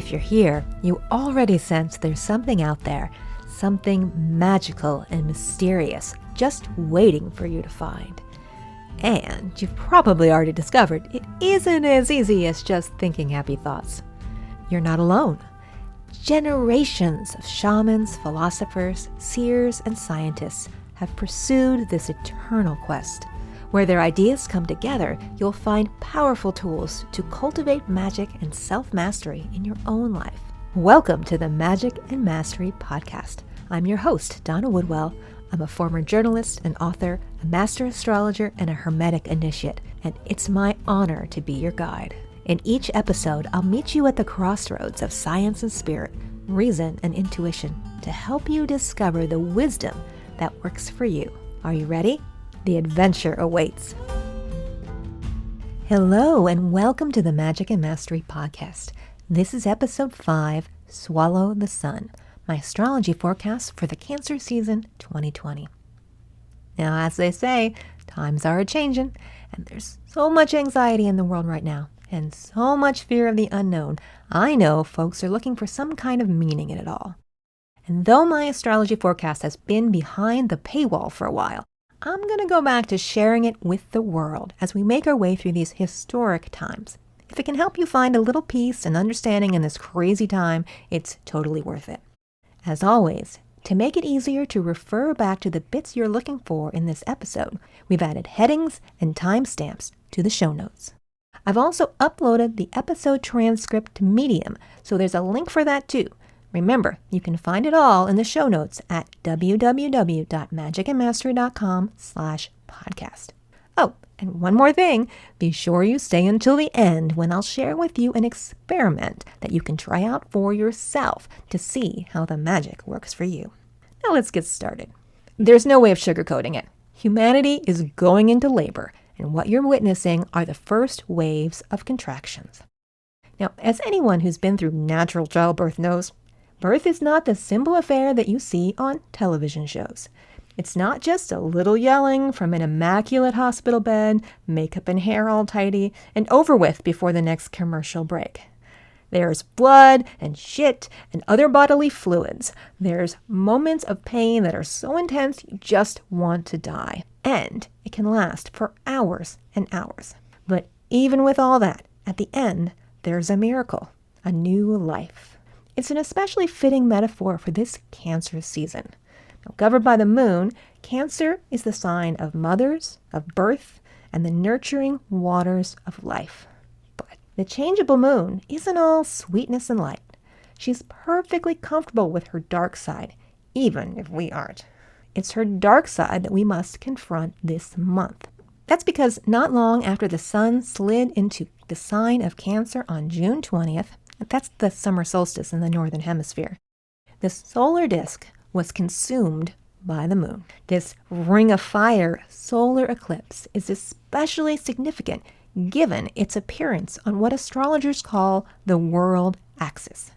If you're here, you already sense there's something out there, something magical and mysterious, just waiting for you to find. And you've probably already discovered it isn't as easy as just thinking happy thoughts. You're not alone. Generations of shamans, philosophers, seers, and scientists have pursued this eternal quest. Where their ideas come together, you'll find powerful tools to cultivate magic and self-mastery in your own life. Welcome to the Magic and Mastery Podcast. I'm your host, Donna Woodwell. I'm a former journalist and author, a master astrologer, and a hermetic initiate, and it's my honor to be your guide. In each episode, I'll meet you at the crossroads of science and spirit, reason and intuition, to help you discover the wisdom that works for you. Are you ready? The adventure awaits. Hello, and welcome to the Magic and Mastery Podcast. This is episode 5, Swallow the Sun, my astrology forecast for the Cancer season 2020. Now, as they say, times are a-changin', and there's so much anxiety in the world right now, and so much fear of the unknown. I know folks are looking for some kind of meaning in it all. And though my astrology forecast has been behind the paywall for a while, I'm going to go back to sharing it with the world as we make our way through these historic times. If it can help you find a little peace and understanding in this crazy time, it's totally worth it. As always, to make it easier to refer back to the bits you're looking for in this episode, we've added headings and timestamps to the show notes. I've also uploaded the episode transcript to Medium, so there's a link for that too. Remember, you can find it all in the show notes at www.magicandmastery.com/podcast. Oh, and one more thing, be sure you stay until the end when I'll share with you an experiment that you can try out for yourself to see how the magic works for you. Now let's get started. There's no way of sugarcoating it. Humanity is going into labor, and what you're witnessing are the first waves of contractions. Now, as anyone who's been through natural childbirth knows, birth is not the simple affair that you see on television shows. It's not just a little yelling from an immaculate hospital bed, makeup and hair all tidy, and over with before the next commercial break. There's blood and shit and other bodily fluids. There's moments of pain that are so intense you just want to die. And it can last for hours and hours. But even with all that, at the end, there's a miracle, a new life. It's an especially fitting metaphor for this Cancer season. Now, governed by the moon, Cancer is the sign of mothers, of birth, and the nurturing waters of life. But the changeable moon isn't all sweetness and light. She's perfectly comfortable with her dark side, even if we aren't. It's her dark side that we must confront this month. That's because not long after the sun slid into the sign of Cancer on June 20th, that's the summer solstice in the northern hemisphere, the solar disk was consumed by the moon. This ring of fire solar eclipse is especially significant given its appearance on what astrologers call the world axis.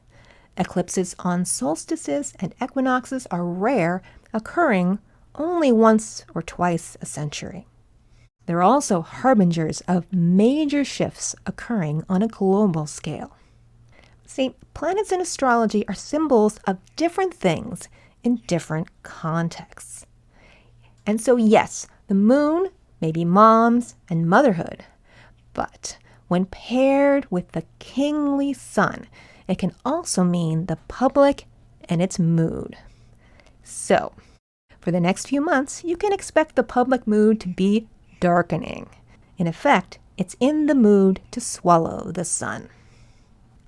Eclipses on solstices and equinoxes are rare, occurring only once or twice a century. They're also harbingers of major shifts occurring on a global scale. See, planets in astrology are symbols of different things in different contexts. And so yes, the moon may be moms and motherhood, but when paired with the kingly sun, it can also mean the public and its mood. So, for the next few months, you can expect the public mood to be darkening. In effect, it's in the mood to swallow the sun.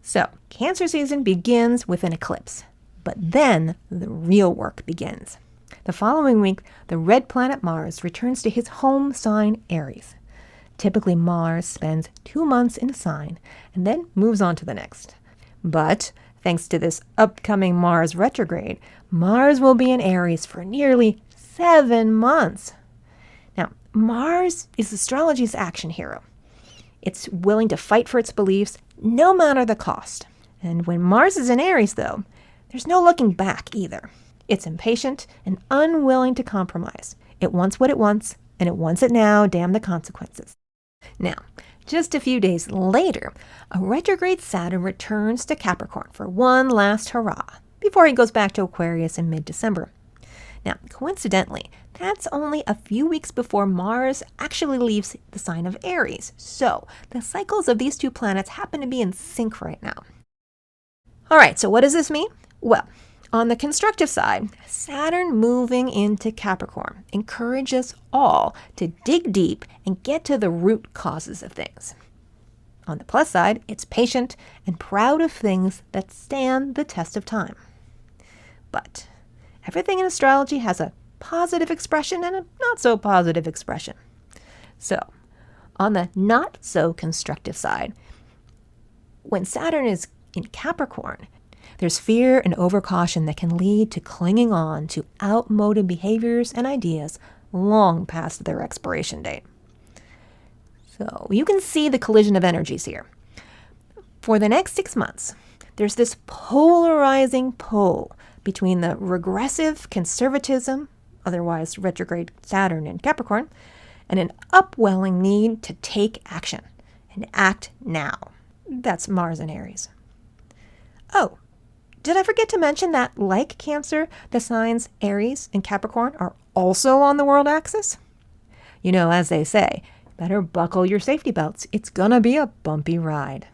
So, Cancer season begins with an eclipse, but then the real work begins. The following week, the red planet Mars returns to his home sign Aries. Typically, Mars spends 2 months in a sign and then moves on to the next. But thanks to this upcoming Mars retrograde, Mars will be in Aries for nearly 7 months. Now, Mars is astrology's action hero. It's willing to fight for its beliefs, no matter the cost. And when Mars is in Aries, though, there's no looking back either. It's impatient and unwilling to compromise. It wants what it wants, and it wants it now, damn the consequences. Now, Just a few days later, a retrograde Saturn returns to Capricorn for one last hurrah before he goes back to Aquarius in mid-December. Now, coincidentally, that's only a few weeks before Mars actually leaves the sign of Aries. So the cycles of these two planets happen to be in sync right now. All right, so what does this mean? Well, on the constructive side, Saturn moving into Capricorn encourages all to dig deep and get to the root causes of things. On the plus side, it's patient and proud of things that stand the test of time. But everything in astrology has a positive expression and a not so positive expression. So, on the not so constructive side, when Saturn is in Capricorn, there's fear and overcaution that can lead to clinging on to outmoded behaviors and ideas long past their expiration date. So you can see the collision of energies here. For the next 6 months, there's this polarizing pull between the regressive conservatism, otherwise retrograde Saturn in Capricorn, and an upwelling need to take action and act now. That's Mars in Aries. Oh, did I forget to mention that, like Cancer, the signs Aries and Capricorn are also on the world axis? You know, as they say, better buckle your safety belts. It's gonna be a bumpy ride.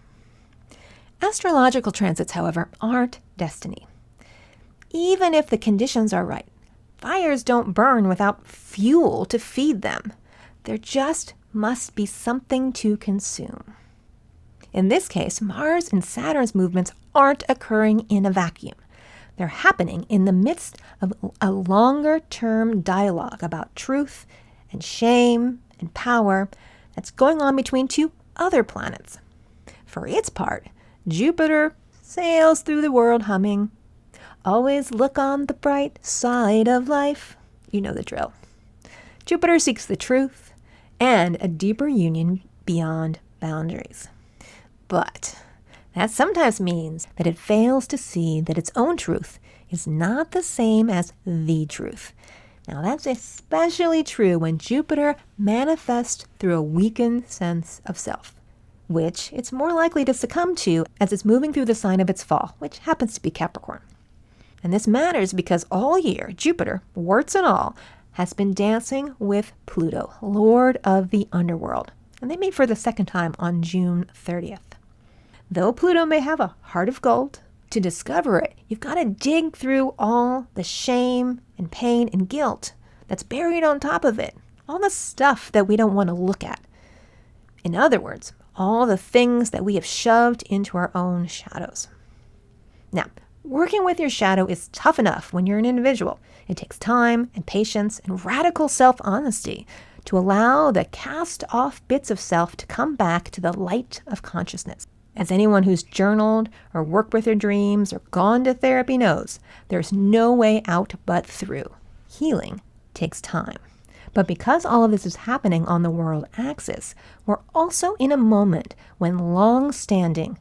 Astrological transits, however, aren't destiny. Even if the conditions are right, fires don't burn without fuel to feed them. There just must be something to consume. In this case, Mars and Saturn's movements aren't occurring in a vacuum. They're happening in the midst of a longer-term dialogue about truth and shame and power that's going on between two other planets. For its part, Jupiter sails through the world humming, "Always look on the bright side of life." You know the drill. Jupiter seeks the truth and a deeper union beyond boundaries. But that sometimes means that it fails to see that its own truth is not the same as the truth. Now that's especially true when Jupiter manifests through a weakened sense of self, which it's more likely to succumb to as it's moving through the sign of its fall, which happens to be Capricorn. And this matters because all year, Jupiter, warts and all, has been dancing with Pluto, Lord of the underworld. And they meet for the second time on June 30th. Though Pluto may have a heart of gold, to discover it, you've got to dig through all the shame and pain and guilt that's buried on top of it, all the stuff that we don't want to look at. In other words, all the things that we have shoved into our own shadows. Now, working with your shadow is tough enough when you're an individual. It takes time and patience and radical self-honesty to allow the cast-off bits of self to come back to the light of consciousness. As anyone who's journaled or worked with their dreams or gone to therapy knows, there's no way out but through. Healing takes time. But because all of this is happening on the world axis, we're also in a moment when long-standing,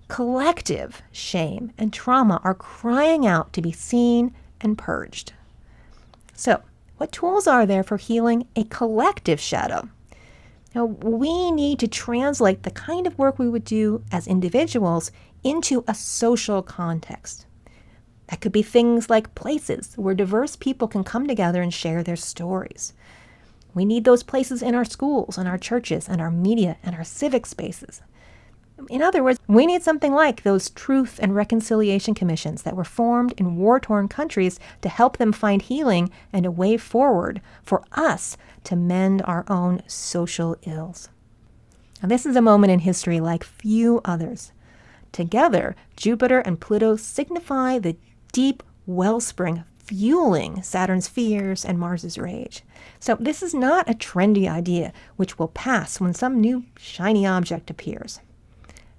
collective shame and trauma are crying out to be seen and purged. So, what tools are there for healing a collective shadow? Now, we need to translate the kind of work we would do as individuals into a social context. That could be things like places where diverse people can come together and share their stories. We need those places in our schools and our churches and our media and our civic spaces. In other words, we need something like those truth and reconciliation commissions that were formed in war-torn countries to help them find healing and a way forward for us to mend our own social ills. Now, this is a moment in history like few others. Together, Jupiter and Pluto signify the deep wellspring fueling Saturn's fears and Mars's rage. So this is not a trendy idea which will pass when some new shiny object appears.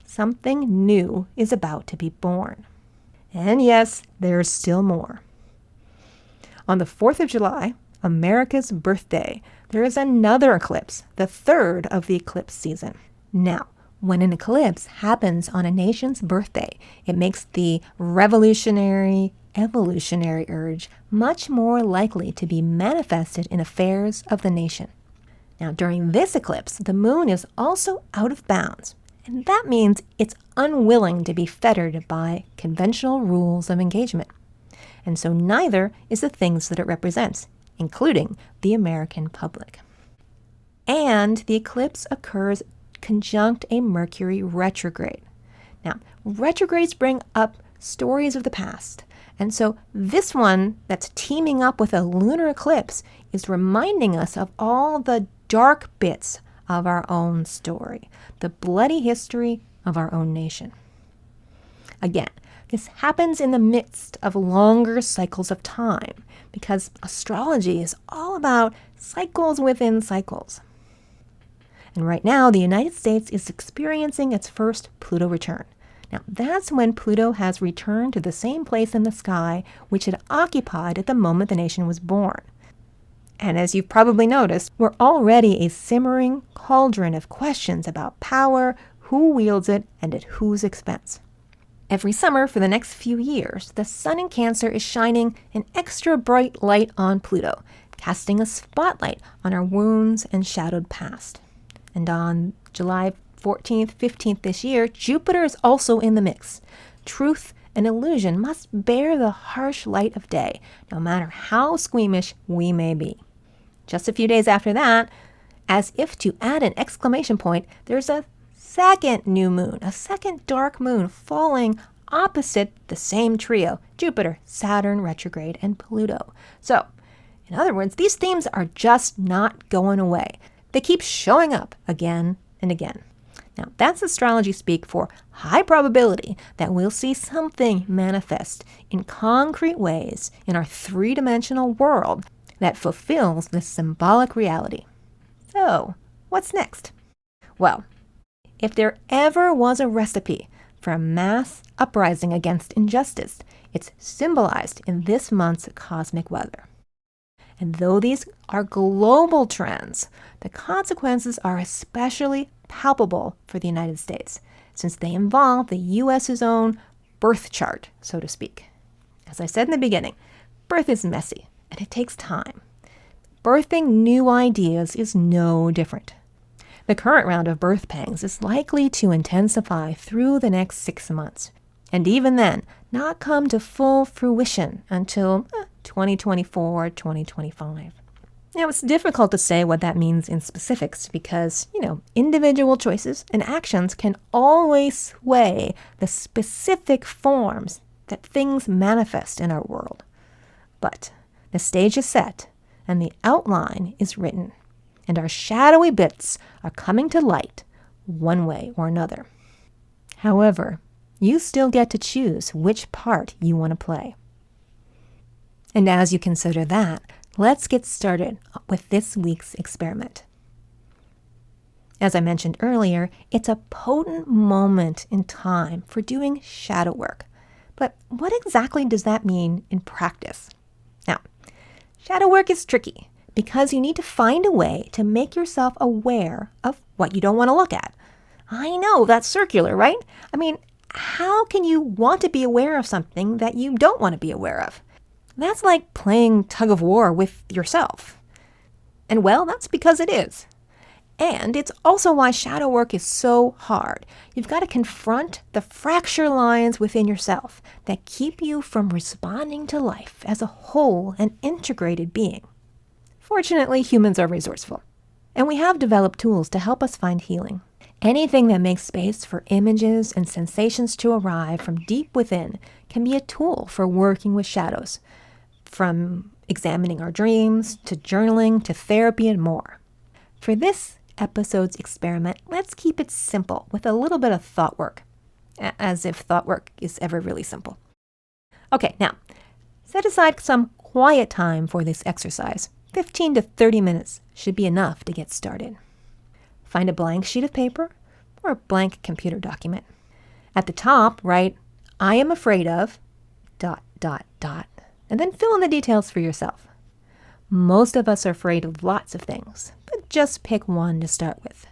Something new is about to be born. And yes, there's still more. On the 4th of July, America's birthday, there is another eclipse, the third of the eclipse season. Now, when an eclipse happens on a nation's birthday, it makes the revolutionary, evolutionary urge much more likely to be manifested in affairs of the nation. Now, during this eclipse, the moon is also out of bounds, and that means it's unwilling to be fettered by conventional rules of engagement. And so neither is the things that it represents, including the American public. And the eclipse occurs conjunct a Mercury retrograde. Now, retrogrades bring up stories of the past. And so this one that's teaming up with a lunar eclipse is reminding us of all the dark bits of our own story, the bloody history of our own nation. Again, this happens in the midst of longer cycles of time because astrology is all about cycles within cycles. And right now, the United States is experiencing its first Pluto return. Now, that's when Pluto has returned to the same place in the sky which it occupied at the moment the nation was born. And as you've probably noticed, we're already a simmering cauldron of questions about power, who wields it, and at whose expense. Every summer for the next few years, the sun in Cancer is shining an extra bright light on Pluto, casting a spotlight on our wounds and shadowed past. And on July 14th, 15th this year, Jupiter is also in the mix. Truth and illusion must bear the harsh light of day, no matter how squeamish we may be. Just a few days after that, as if to add an exclamation point, there's a second new moon, a second dark moon falling opposite the same trio, Jupiter, Saturn, retrograde, and Pluto. So, in other words, these themes are just not going away. They keep showing up again and again. Now, that's astrology speak for high probability that we'll see something manifest in concrete ways in our three-dimensional world that fulfills this symbolic reality. So, what's next? Well, if there ever was a recipe for a mass uprising against injustice, it's symbolized in this month's cosmic weather. And though these are global trends, the consequences are especially palpable for the United States, since they involve the U.S.'s own birth chart, so to speak. As I said in the beginning, birth is messy, and it takes time. Birthing new ideas is no different. The current round of birth pangs is likely to intensify through the next 6 months, and even then, not come to full fruition until 2024, 2025. Now, it's difficult to say what that means in specifics because, individual choices and actions can always sway the specific forms that things manifest in our world. But the stage is set and the outline is written, and our shadowy bits are coming to light one way or another. However, you still get to choose which part you want to play. And as you consider that, let's get started with this week's experiment. As I mentioned earlier, it's a potent moment in time for doing shadow work. But what exactly does that mean in practice? Now, shadow work is tricky because you need to find a way to make yourself aware of what you don't want to look at. I know, that's circular, right? I mean, how can you want to be aware of something that you don't want to be aware of? That's like playing tug of war with yourself. And well, that's because it is. And it's also why shadow work is so hard. You've got to confront the fracture lines within yourself that keep you from responding to life as a whole and integrated being. Fortunately, humans are resourceful, and we have developed tools to help us find healing. Anything that makes space for images and sensations to arrive from deep within can be a tool for working with shadows, from examining our dreams, to journaling, to therapy, and more. For this episode's experiment, let's keep it simple with a little bit of thought work, as if thought work is ever really simple. Okay, now, set aside some quiet time for this exercise. 15 to 30 minutes should be enough to get started. Find a blank sheet of paper or a blank computer document. At the top, write, "I am afraid of," ... and then fill in the details for yourself. Most of us are afraid of lots of things, but just pick one to start with.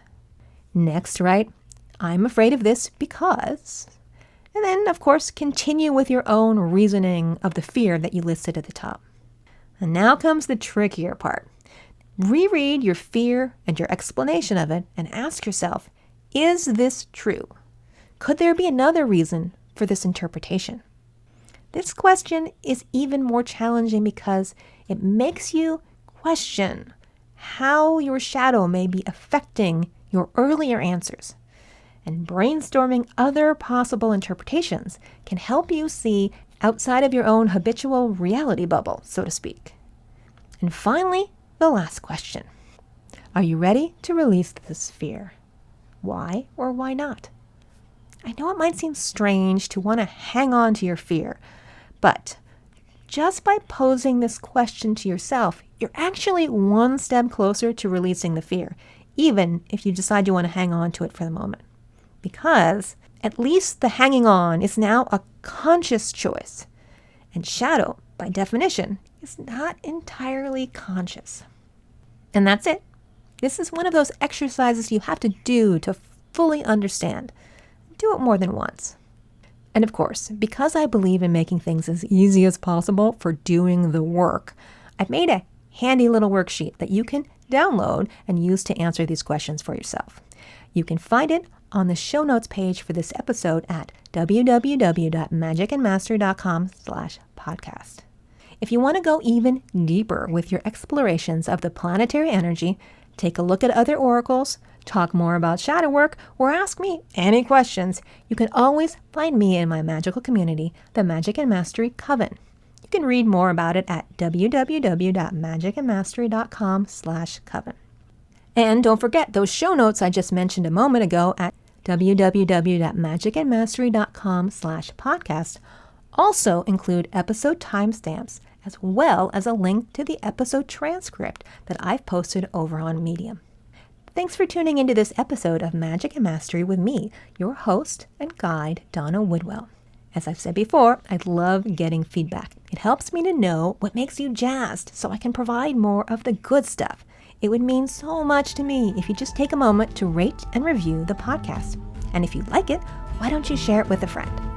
Next, write, "I'm afraid of this because," and then, of course, continue with your own reasoning of the fear that you listed at the top. And now comes the trickier part. Reread your fear and your explanation of it and ask yourself, is this true? Could there be another reason for this interpretation? This question is even more challenging because it makes you question how your shadow may be affecting your earlier answers. And brainstorming other possible interpretations can help you see outside of your own habitual reality bubble, so to speak. And finally, the last question. Are you ready to release this fear? Why or why not? I know it might seem strange to want to hang on to your fear, but just by posing this question to yourself, you're actually one step closer to releasing the fear, even if you decide you want to hang on to it for the moment. Because at least the hanging on is now a conscious choice. And shadow, by definition, is not entirely conscious. And that's it. This is one of those exercises you have to do to fully understand. Do it more than once. And of course, because I believe in making things as easy as possible for doing the work, I've made a handy little worksheet that you can download and use to answer these questions for yourself. You can find it on the show notes page for this episode at www.magicandmastery.com/podcast. If you want to go even deeper with your explorations of the planetary energy, take a look at other oracles, talk more about shadow work, or ask me any questions, you can always find me in my magical community, the Magic and Mastery Coven. You can read more about it at www.magicandmastery.com/coven. And don't forget those show notes I just mentioned a moment ago at www.magicandmastery.com/podcast also include episode timestamps as well as a link to the episode transcript that I've posted over on Medium. Thanks for tuning into this episode of Magic and Mastery with me, your host and guide, Donna Woodwell. As I've said before, I love getting feedback. It helps me to know what makes you jazzed so I can provide more of the good stuff. It would mean so much to me if you just take a moment to rate and review the podcast. And if you like it, why don't you share it with a friend?